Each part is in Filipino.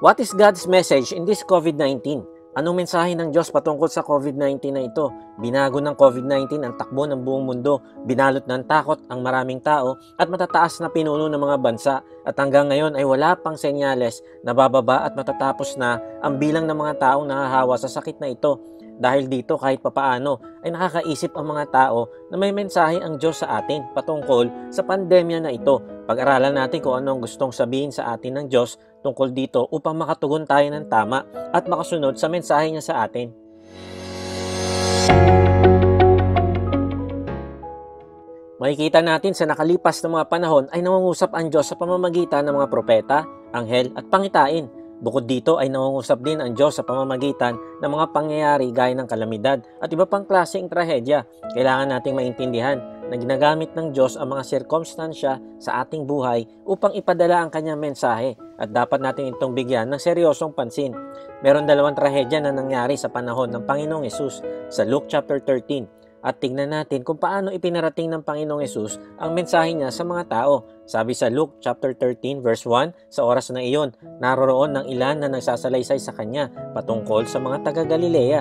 What is God's message in this COVID-19? Anong mensahe ng Diyos patungkol sa COVID-19 na ito? Binago ng COVID-19 ang takbo ng buong mundo, binalot ng takot ang maraming tao at matataas na pinuno ng mga bansa at hanggang ngayon ay wala pang senyales na bababa at matatapos na ang bilang ng mga taong nahahawa sa sakit na ito. Dahil dito kahit papaano ay nakakaisip ang mga tao na may mensahe ang Diyos sa atin patungkol sa pandemya na ito. Pag-aralan natin kung ano ang gustong sabihin sa atin ng Diyos tungkol dito upang makatugon tayo ng tama at makasunod sa mensahe niya sa atin. Makikita natin sa nakalipas na mga panahon ay nangungusap ang Diyos sa pamamagitan ng mga propeta, anghel at pangitain. Bukod dito ay nangungusap din ang Diyos sa pamamagitan ng mga pangyayari gaya ng kalamidad at iba pang klaseng trahedya. Kailangan nating maintindihan na ginagamit ng Diyos ang mga sirkumstansya sa ating buhay upang ipadala ang kanyang mensahe at dapat natin itong bigyan ng seryosong pansin. Meron dalawang trahedya na nangyari sa panahon ng Panginoong Hesus sa Luke chapter 13 at tingnan natin kung paano ipinarating ng Panginoong Hesus ang mensahe niya sa mga tao. Sabi sa Luke chapter 13 verse 1, sa oras na iyon, naroroon ng ilan na nagsasalaysay sa kanya patungkol sa mga taga-Galilea.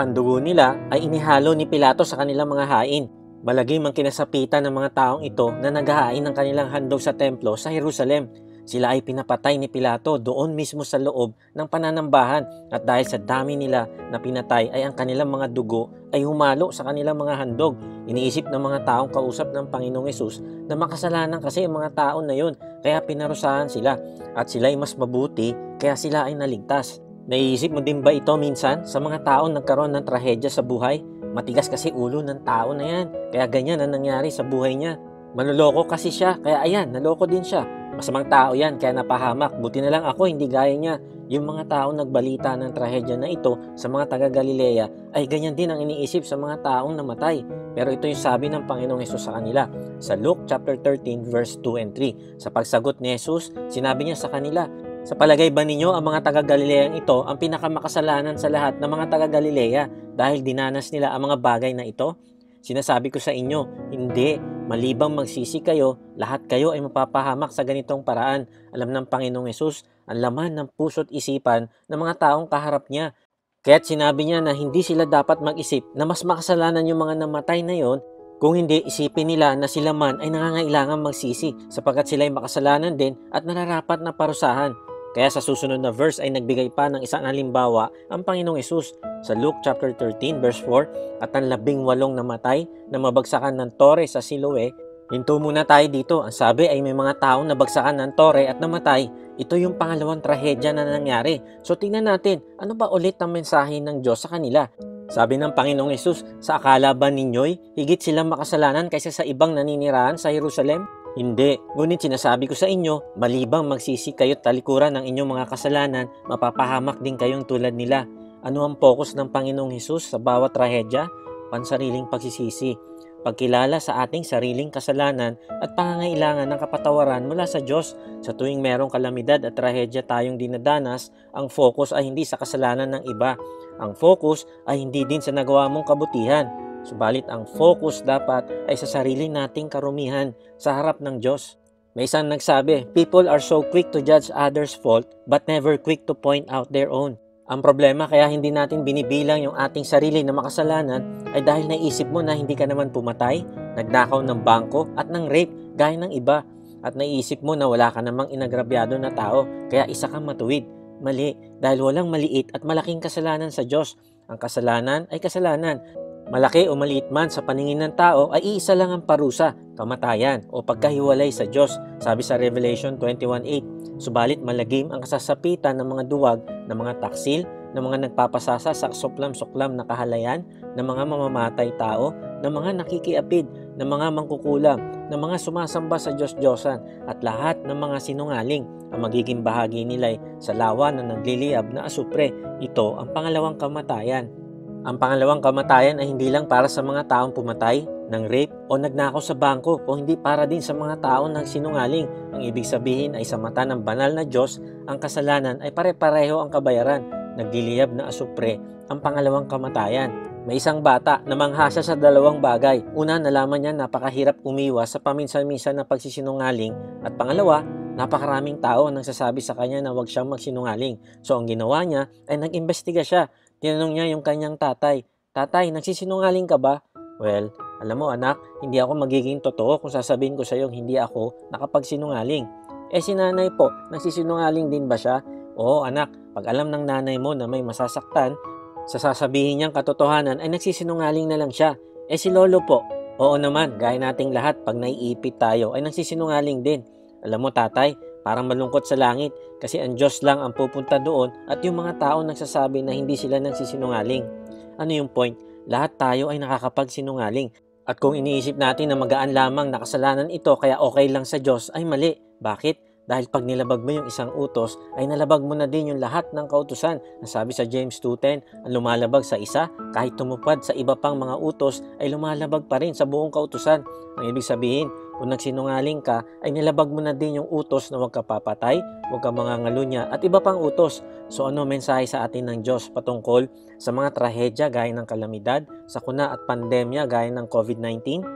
Ang dugo nila ay inihalo ni Pilato sa kanilang mga hain. Malagim ang kinasapitan ng mga taong ito na naghahain ng kanilang handog sa templo sa Jerusalem. Sila ay pinapatay ni Pilato doon mismo sa loob ng pananambahan at dahil sa dami nila na pinatay ay ang kanilang mga dugo ay humalo sa kanilang mga handog. Iniisip ng mga taong kausap ng Panginoong Hesus na makasalanan kasi ang mga taon na yun kaya pinarusahan sila at sila ay mas mabuti kaya sila ay naligtas. Naiisip mo din ba ito minsan sa mga taong nagkaroon ng trahedya sa buhay? Matigas kasi ulo ng tao na yan kaya ganyan ang nangyari sa buhay niya. Manloloko kasi siya kaya ayan, naloko din siya. Masamang tao yan kaya napahamak. Buti na lang ako hindi gaya niya. Yung mga taong nagbalita ng trahedya na ito sa mga taga-Galilea ay ganyan din ang iniisip sa mga taong namatay. Pero ito yung sabi ng Panginoong Hesus sa kanila. Sa Luke chapter 13 verse 2 and 3. Sa pagsagot ni Hesus, sinabi niya sa kanila, sa palagay ba ninyo ang mga taga-Galileang ito ang pinakamakasalanan sa lahat ng mga taga-Galilea dahil dinanas nila ang mga bagay na ito? Sinasabi ko sa inyo, hindi. Malibang magsisi kayo, lahat kayo ay mapapahamak sa ganitong paraan. Alam ng Panginoong Hesus ang laman ng puso't isipan ng mga taong kaharap niya. Kaya't sinabi niya na hindi sila dapat mag-isip na mas makasalanan yung mga namatay na yon, kung hindi isipin nila na sila man ay nangangailangan magsisi sapagkat sila ay makasalanan din at nararapat na parusahan. Kaya sa susunod na verse ay nagbigay pa ng isang halimbawa ang Panginoong Hesus sa Luke chapter 13 verse 4 at ang 18 namatay na mabagsakan ng tore sa Siloe. Hinto muna tayo dito. Ang sabi ay may mga taong nabagsakan ng tore at namatay. Ito yung pangalawang trahedya na nangyari. So tingnan natin, ano ba ulit ang mensahe ng Diyos sa kanila? Sabi ng Panginoong Hesus, sa akala ba ninyo'y higit silang makasalanan kaysa sa ibang naninirahan sa Jerusalem? Hindi, ngunit sinasabi ko sa inyo, malibang magsisi kayo't talikuran ng inyong mga kasalanan, mapapahamak din kayong tulad nila. Ano ang focus ng Panginoong Hesus sa bawat trahedya? Pansariling pagsisisi, pagkilala sa ating sariling kasalanan at pangangailangan ng kapatawaran mula sa Diyos. Sa tuwing merong kalamidad at trahedya tayong dinadanas, ang focus ay hindi sa kasalanan ng iba. Ang focus ay hindi din sa nagawa mong kabutihan. Subalit ang focus dapat ay sa sarili nating karumihan sa harap ng Diyos. May isang nagsabi, people are so quick to judge others' fault but never quick to point out their own. Ang problema kaya hindi natin binibilang yung ating sarili na makasalanan ay dahil naisip mo na hindi ka naman pumatay, nagnakaw ng bangko at ng rape gaya ng iba. At naisip mo na wala ka namang inagrabyado na tao kaya isa kang matuwid. Mali, dahil walang maliit at malaking kasalanan sa Diyos. Ang kasalanan ay kasalanan. Malaki o maliit man sa paningin ng tao ay iisa lang ang parusa, kamatayan o pagkahiwalay sa Diyos, sabi sa Revelation 21:8. Subalit malagim ang kasasapitan ng mga duwag, ng mga taksil, ng mga nagpapasasa sa suklam-suklam na kahalayan, ng mga mamamatay tao, ng mga nakikiapid, ng mga mangkukulam, ng mga sumasamba sa Diyos-Diyosan, at lahat ng mga sinungaling. Ang magiging bahagi nila'y sa lawa na nagliliyab na asupre. Ito ang pangalawang kamatayan. Ang pangalawang kamatayan ay hindi lang para sa mga taong pumatay ng rape o nagnakaw sa bangko o hindi para din sa mga taong nagsinungaling. Ang ibig sabihin ay sa mata ng banal na Diyos, ang kasalanan ay pare-pareho ang kabayaran. Nagliliyab na asupre ang pangalawang kamatayan. May isang bata na manghasa sa dalawang bagay. Una, nalaman niya napakahirap umiwas sa paminsan-minsan na pagsisinungaling at pangalawa, Napakaraming tao ang nagsasabi sa kanya na huwag siyang magsinungaling. So ang ginawa niya ay nag-imbestiga siya. Tinanong niya yung kanyang tatay, "Tatay, nagsisinungaling ka ba?" "Well, alam mo anak, hindi ako magiging totoo kung sasabihin ko sa iyo hindi ako nakapagsinungaling." Si nanay po, nagsisinungaling din ba siya? "Oo anak, pag alam ng nanay mo na may masasaktan, sa sasabihin niyang katotohanan ay nagsisinungaling na lang siya." Si lolo po, "Oo naman, gaya nating lahat pag naiipit tayo ay nagsisinungaling din." Alam mo tatay, parang malungkot sa langit kasi ang Diyos lang ang pupunta doon at yung mga tao nagsasabi na hindi sila nagsisinungaling. Ano yung point? Lahat tayo ay nakakapagsinungaling. At kung iniisip natin na magaan lamang na kasalanan ito kaya okay lang sa Diyos ay mali. Bakit? Dahil pag nilabag mo yung isang utos ay nalabag mo na din yung lahat ng kautusan. Nasabi sa James 2:10, ang lumalabag sa isa kahit tumupad sa iba pang mga utos ay lumalabag pa rin sa buong kautusan. Ang ibig sabihin, kung nagsinungaling ka, ay nilabag mo na din yung utos na huwag ka papatay, huwag ka mangangalunya at iba pang utos. So ano mensahe sa atin ng Diyos patungkol sa mga trahedya gaya ng kalamidad, sakuna at pandemya gaya ng COVID-19?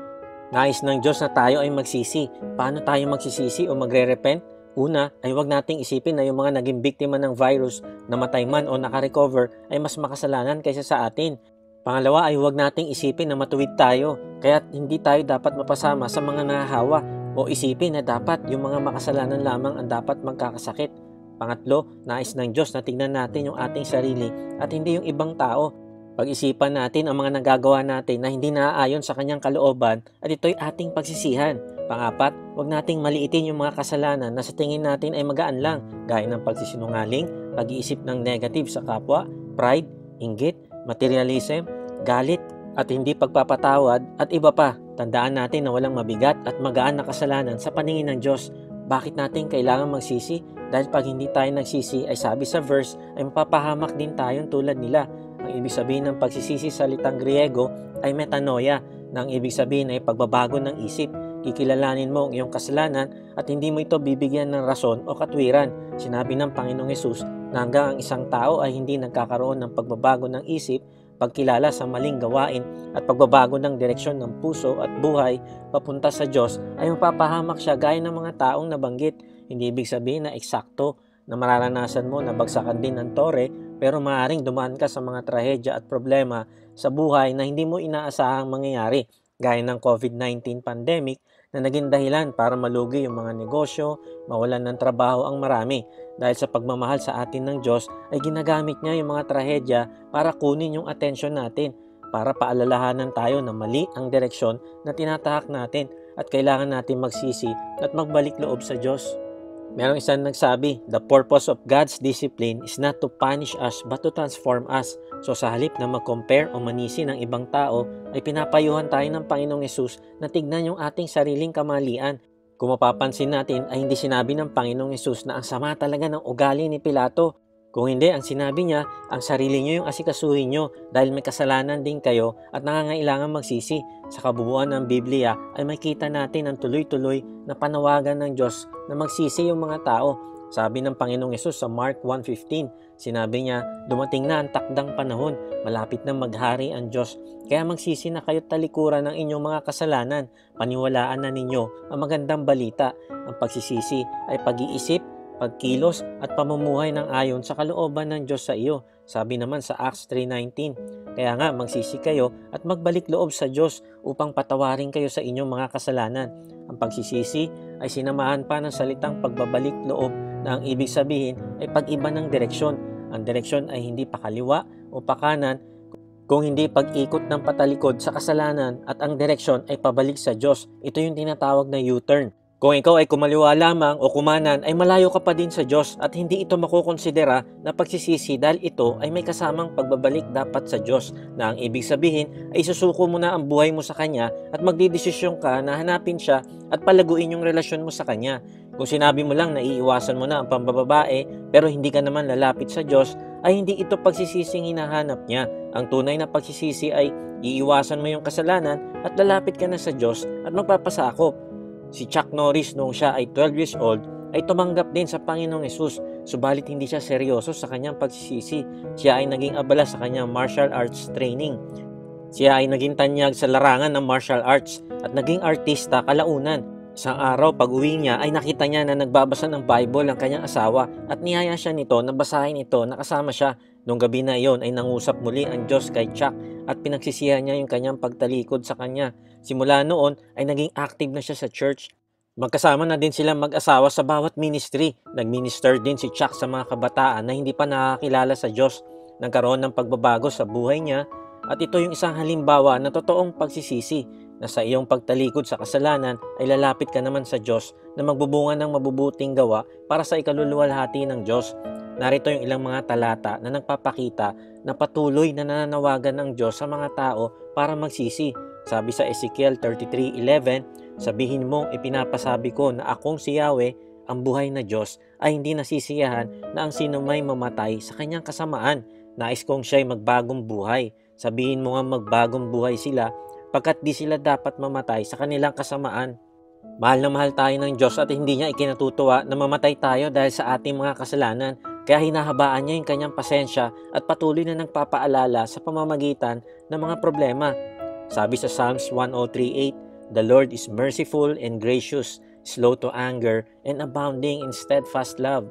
Nais ng Diyos na tayo ay magsisi. Paano tayo magsisisi o magre-repent? Una ay huwag nating isipin na yung mga naging biktima ng virus, namatay man o nakarecover ay mas makasalanan kaysa sa atin. Pangalawa ay huwag nating isipin na matuwid tayo, kaya hindi tayo dapat mapasama sa mga nahahawa o isipin na dapat yung mga makasalanan lamang ang dapat magkakasakit. Pangatlo, nais ng Diyos na tingnan natin yung ating sarili at hindi yung ibang tao. Pag-isipan natin ang mga nagagawa natin na hindi naaayon sa kanyang kalooban at ito'y ating pagsisihan. Pangapat, huwag nating maliitin yung mga kasalanan na sa tingin natin ay magaan lang, gaya ng pagsisinungaling, pag-iisip ng negative sa kapwa, pride, inggit, materialism, galit, at hindi pagpapatawad at iba pa. Tandaan natin na walang mabigat at magaan na kasalanan sa paningin ng Diyos. Bakit natin kailangan magsisi? Dahil pag hindi tayo nagsisi ay sabi sa verse ay mapapahamak din tayong tulad nila. Ang ibig sabihin ng pagsisisi sa salitang Griego ay metanoia, na ang ibig sabihin ay pagbabago ng isip. Kikilalanin mo ang iyong kasalanan at hindi mo ito bibigyan ng rason o katwiran. Sinabi ng Panginoong Hesus na hanggang ang isang tao ay hindi nagkakaroon ng pagbabago ng isip, pagkilala sa maling gawain at pagbabago ng direksyon ng puso at buhay papunta sa Diyos ay mapapahamak siya gaya ng mga taong nabanggit. Hindi ibig sabihin na eksakto na mararanasan mo na bagsakan din ng tore, pero maaaring dumaan ka sa mga trahedya at problema sa buhay na hindi mo inaasahang mangyayari, gaya ng COVID-19 pandemic na naging dahilan para malugi yung mga negosyo, mawalan ng trabaho ang marami. Dahil sa pagmamahal sa atin ng Diyos ay ginagamit niya yung mga trahedya para kunin yung atensyon natin, para paalalahanan tayo na mali ang direksyon na tinatahak natin at kailangan natin magsisi at magbalik loob sa Diyos. Merong isang nagsabi, the purpose of God's discipline is not to punish us but to transform us. So sa halip na mag-compare o manisi ng ibang tao, ay pinapayuhan tayo ng Panginoong Hesus na tignan yung ating sariling kamalian. Kung mapapansin natin ay hindi sinabi ng Panginoong Hesus na ang sama talaga ng ugali ni Pilato. Kung hindi, ang sinabi niya, ang sarili niyo yung asikasuhin niyo dahil may kasalanan din kayo at nangangailangan magsisi. Sa kabubuan ng Biblia ay makita natin ang tuloy-tuloy na panawagan ng Diyos na magsisi yung mga tao. Sabi ng Panginoong Hesus sa Mark 1:15, sinabi niya, dumating na ang takdang panahon, malapit na maghari ang Diyos. Kaya magsisi na kayo't talikuran ng inyong mga kasalanan, paniwalaan na ninyo ang magandang balita. Ang pagsisisi ay pag-iisip, pagkilos at pamumuhay ng ayon sa kalooban ng Diyos sa iyo. Sabi naman sa Acts 3:19, kaya nga magsisi kayo at magbalik loob sa Diyos upang patawarin kayo sa inyong mga kasalanan. Ang pagsisisi ay sinamahan pa ng salitang pagbabalik loob na ang ibig sabihin ay pag-iba ng direksyon. Ang direksyon ay hindi pakaliwa o pakanan, kung hindi pag-ikot ng patalikod sa kasalanan at ang direksyon ay pabalik sa Diyos. Ito yung tinatawag na U-turn. Kung ikaw ay kumaliwa lamang o kumanan ay malayo ka pa din sa Diyos at hindi ito makukonsidera na pagsisisi dahil ito ay may kasamang pagbabalik dapat sa Diyos, na ang ibig sabihin ay isusuko mo na ang buhay mo sa Kanya at magdidesisyon ka na hanapin Siya at palaguin yung relasyon mo sa Kanya. Kung sinabi mo lang na iiwasan mo na ang pambababae pero hindi ka naman lalapit sa Diyos, ay hindi ito pagsisising hinahanap Niya. Ang tunay na pagsisisi ay iiwasan mo yung kasalanan at lalapit ka na sa Diyos at magpapasakop. Si Chuck Norris noong siya ay 12 years old ay tumanggap din sa Panginoong Hesus, subalit hindi siya seryoso sa kanyang pagsisisi. Siya ay naging abala sa kanyang martial arts training. Siya ay naging tanyag sa larangan ng martial arts at naging artista kalaunan. Isang araw, pag-uwi niya ay nakita niya na nagbabasa ng Bible ang kanyang asawa at niyaya siya nito na basahin ito na kasama siya. Noong gabi na iyon ay nangusap muli ang Diyos kay Chuck at pinagsisihan niya yung kanyang pagtalikod sa kanya. Simula noon ay naging active na siya sa church. Magkasama na din silang mag-asawa sa bawat ministry. Nag-minister din si Chuck sa mga kabataan na hindi pa nakakilala sa Diyos. Nagkaroon ng pagbabago sa buhay niya at ito yung isang halimbawa na totoong pagsisisi na sa iyong pagtalikod sa kasalanan ay lalapit ka naman sa Diyos na magbubunga ng mabubuting gawa para sa ikaluluwalhati ng Diyos. Narito yung ilang mga talata na nagpapakita na patuloy na nananawagan ng Diyos sa mga tao para magsisi. Sabi sa Ezekiel 33:11, sabihin mong ipinapasabi ko na akong si Yahweh, ang buhay na Diyos, ay hindi nasisiyahan na ang sino may mamatay sa kanyang kasamaan. Nais kong siya'y magbagong buhay. Sabihin mo nga magbagong buhay sila pagkat di sila dapat mamatay sa kanilang kasamaan. Mahal na mahal tayo ng Diyos at hindi niya ikinatutuwa na mamatay tayo dahil sa ating mga kasalanan. Kaya hinahabaan niya yung kanyang pasensya at patuloy na nagpapaalala sa pamamagitan ng mga problema. Sabi sa Psalms 103:8, the Lord is merciful and gracious, slow to anger, and abounding in steadfast love.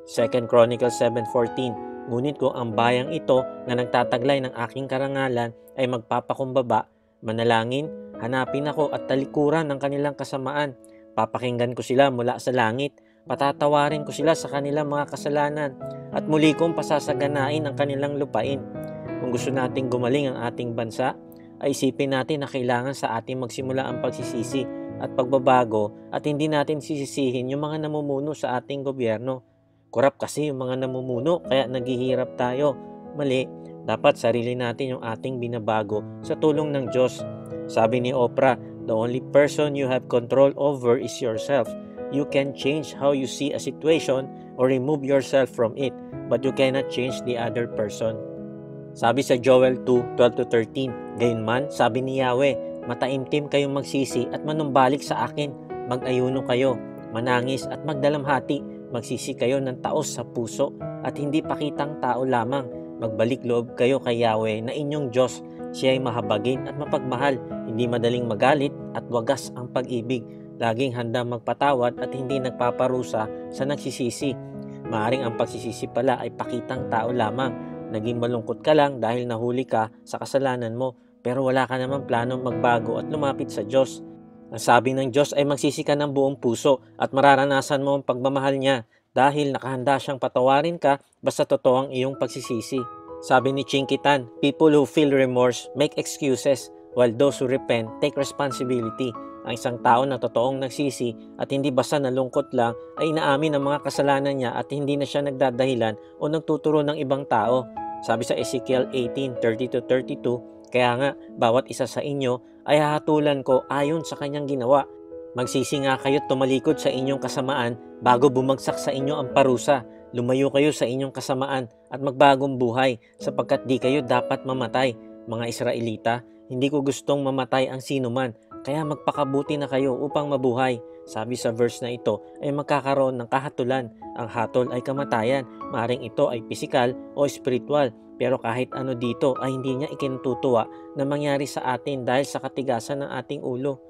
2 Chronicles 7:14, ngunit kung ang bayang ito na nagtataglay ng aking karangalan ay magpapakumbaba, manalangin, hanapin ako at talikuran ng kanilang kasamaan. Papakinggan ko sila mula sa langit, patatawarin ko sila sa kanilang mga kasalanan, at muli kong pasasaganain ang kanilang lupain. Kung gusto nating gumaling ang ating bansa, ay isipin natin na kailangan sa ating magsimula ang pagsisisi at pagbabago at hindi natin sisisihin yung mga namumuno sa ating gobyerno. Korap kasi yung mga namumuno kaya naghihirap tayo. Mali. Dapat sarili natin yung ating binabago sa tulong ng Diyos. Sabi ni Oprah, the only person you have control over is yourself. You can change how you see a situation or remove yourself from it, but you cannot change the other person. Sabi sa Joel 2:12-13, gayunman, sabi ni Yahweh, mataimtim kayong magsisi at manumbalik sa akin. Mag-ayuno kayo, manangis at magdalamhati. Magsisi kayo ng taos sa puso at hindi pakitang tao lamang. Magbalik loob kayo kay Yahweh na inyong Diyos. Siya ay mahabagin at mapagmahal, hindi madaling magalit at wagas ang pag-ibig. Laging handa magpatawad at hindi nagpaparusa sa nagsisisi. Maaring ang pagsisisi pala ay pakitang tao lamang. Naging malungkot ka lang dahil nahuli ka sa kasalanan mo, pero wala ka naman planong magbago at lumapit sa Diyos. Ang sabi ng Diyos ay magsisi ka ng buong puso at mararanasan mo ang pagmamahal niya dahil nakahanda siyang patawarin ka basta totoo ang iyong pagsisisi. Sabi ni Chinkitan, people who feel remorse make excuses while those who repent take responsibility. Ang isang tao na totoong nagsisi at hindi basta nalungkot lang ay inaamin ang mga kasalanan niya at hindi na siya nagdadahilan o nagtuturo ng ibang tao. Sabi sa Ezekiel 18:30-32, kaya nga bawat isa sa inyo ay hahatulan ko ayon sa kanyang ginawa. Magsisi nga kayo't tumalikod sa inyong kasamaan bago bumagsak sa inyo ang parusa. Lumayo kayo sa inyong kasamaan at magbagong buhay sapagkat di kayo dapat mamatay. Mga Israelita, hindi ko gustong mamatay ang sinuman, kaya magpakabuti na kayo upang mabuhay. Sabi sa verse na ito ay magkakaroon ng kahatulan. Ang hatol ay kamatayan. Maaring ito ay pisikal o spiritual. Pero kahit ano dito ay hindi niya ikinututuwa na mangyari sa atin dahil sa katigasan ng ating ulo.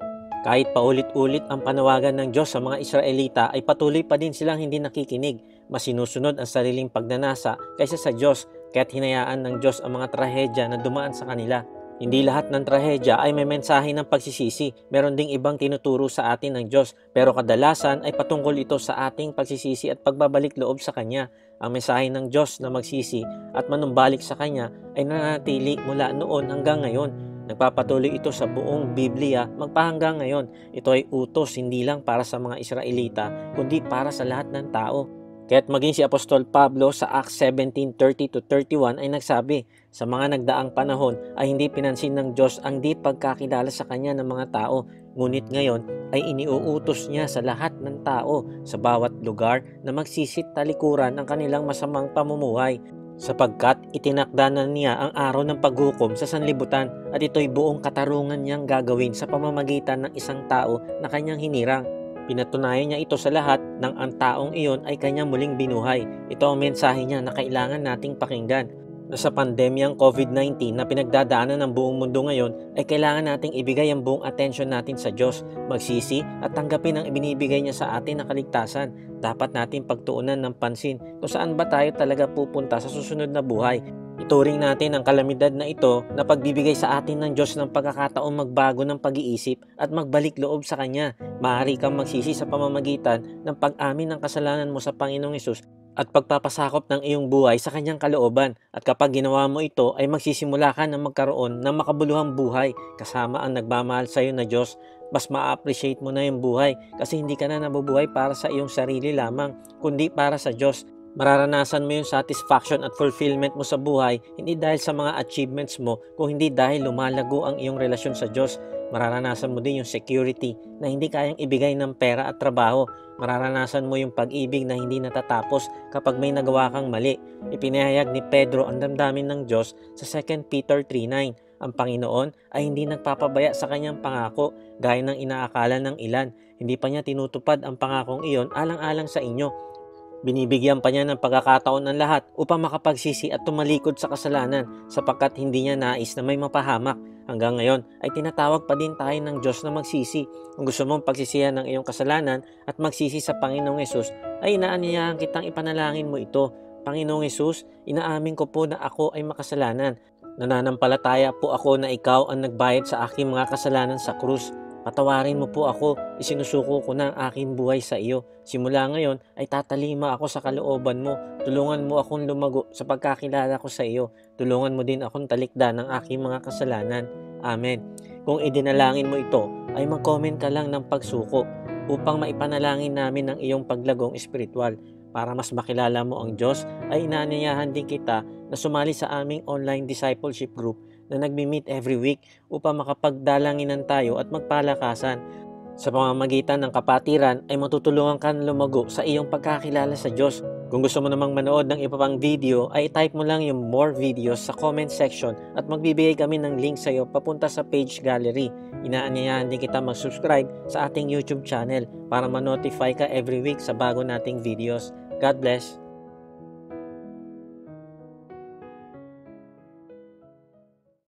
Kahit paulit-ulit ang panawagan ng Diyos sa mga Israelita ay patuloy pa din silang hindi nakikinig. Mas sinusunod ang sariling pagnanasa kaysa sa Diyos, kaya't hinayaan ng Diyos ang mga trahedya na dumaan sa kanila. Hindi lahat ng trahedya ay may mensahe ng pagsisisi. Meron ding ibang tinuturo sa atin ng Diyos, pero kadalasan ay patungkol ito sa ating pagsisisi at pagbabalik loob sa Kanya. Ang mensahe ng Diyos na magsisi at manumbalik sa Kanya ay nanatili mula noon hanggang ngayon. Nagpapatuloy ito sa buong Biblia magpahanggang ngayon. Ito ay utos hindi lang para sa mga Israelita, kundi para sa lahat ng tao. Kaya't maging si Apostol Pablo sa Acts 17:30-31 ay nagsabi, sa mga nagdaang panahon ay hindi pinansin ng Diyos ang di pagkakilala sa Kanya ng mga tao, ngunit ngayon ay iniuutos niya sa lahat ng tao sa bawat lugar na magsisit talikuran ng kanilang masamang pamumuhay, sapagkat itinakda na niya ang araw ng paghukom sa sanlibutan at ito'y buong katarungan niyang gagawin sa pamamagitan ng isang tao na kanyang hinirang. Pinatunayan niya ito sa lahat nang ang taong iyon ay kanyang muling binuhay. Ito ang mensahe niya na kailangan nating pakinggan. na sa pandemyang COVID-19 na pinagdadaanan ng buong mundo ngayon ay kailangan nating ibigay ang buong atensyon natin sa Diyos, magsisi at tanggapin ang ibinibigay niya sa atin na kaligtasan. Dapat natin pagtuunan ng pansin kung saan ba tayo talaga pupunta sa susunod na buhay. Ituring natin ang kalamidad na ito na pagbibigay sa atin ng Diyos ng pagkakataong magbago ng pag-iisip at magbalik loob sa Kanya. Maaari kang magsisi sa pamamagitan ng pag-amin ng kasalanan mo sa Panginoong Hesus at pagpapasakop ng iyong buhay sa Kanyang kalooban. At kapag ginawa mo ito ay magsisimula ka na magkaroon ng makabuluhang buhay kasama ang nagmamahal sa iyo na Diyos. Mas ma-appreciate mo na yung buhay kasi hindi ka na nabubuhay para sa iyong sarili lamang kundi para sa Diyos. Mararanasan mo yung satisfaction at fulfillment mo sa buhay hindi dahil sa mga achievements mo kung hindi dahil lumalago ang iyong relasyon sa Diyos. Mararanasan mo din yung security na hindi kayang ibigay ng pera at trabaho. Mararanasan mo yung pag-ibig na hindi natatapos kapag may nagawa kang mali. Ipinahayag ni Pedro ang damdamin ng Diyos sa 2 Peter 3:9. Ang Panginoon ay hindi nagpapabaya sa kanyang pangako gaya ng inaakala ng ilan. Hindi pa niya tinutupad ang pangakong iyon alang-alang sa inyo. Binibigyan pa niya ng pagkakataon ng lahat upang makapagsisi at tumalikod sa kasalanan sapagkat hindi niya nais na may mapahamak. Hanggang ngayon ay tinatawag pa din tayo ng Diyos na magsisi. Kung gusto mong pagsisihan ng iyong kasalanan at magsisi sa Panginoong Hesus, ay inaanyayahan kitang ipanalangin mo ito. Panginoong Hesus, inaamin ko po na ako ay makasalanan. Nananampalataya po ako na ikaw ang nagbayad sa aking mga kasalanan sa krus. Patawarin mo po ako, isinusuko ko na ang aking buhay sa iyo. Simula ngayon ay tatalima ako sa kalooban mo. Tulungan mo akong lumago sa pagkakilala ko sa iyo. Tulungan mo din akong talikdan ng aking mga kasalanan. Amen. Kung idinalangin mo ito, ay mag-comment ka lang ng pagsuko upang maipanalangin namin ang iyong paglagong espiritual. Para mas makilala mo ang Diyos, ay inaanyayahan din kita na sumali sa aming online discipleship group na nagmi-meet every week upang makapagdalanginan tayo at magpalakasan. Sa pamamagitan ng kapatiran ay matutulungan ka na lumago sa iyong pagkakilala sa Diyos. Kung gusto mo namang manood ng iba pang video ay type mo lang yung more videos sa comment section at magbibigay kami ng link sa iyo papunta sa page gallery. Inaanyayahan din kita mag-subscribe sa ating YouTube channel para ma-notify ka every week sa bago nating videos. God bless!